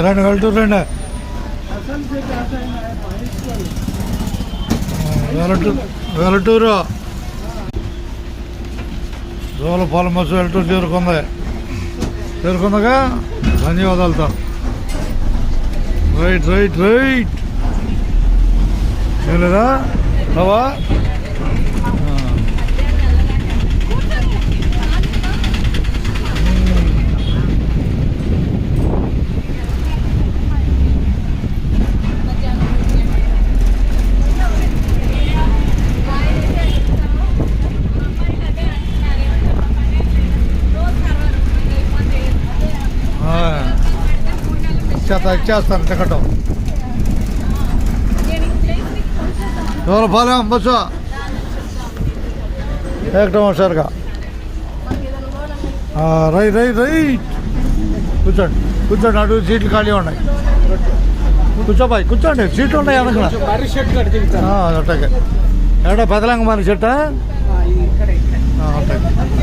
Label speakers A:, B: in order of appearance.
A: రండి వెళ్తూరు రండి వెలటూరు జోలపాలెం బస్సు వెలటూరు చేరుకుందిగా ధన్యవాదాలతో రైట్ రైట్ రైట్ ఏం లేదా బావా ఇచ్చేస్తాను టికెట్ జోలపాలెం బస్సు ఎక్కడం హుషారుగా రైట్ రైట్ రైట్ కూర్చోండి అటు సీట్లు ఖాళీ ఉన్నాయి కూర్చోబాయ్ కూర్చోండి సీట్లు ఉన్నాయి వెనక అట్టగే ఎక్కడ పెదలంగ మరి చెట్ట అట్టగే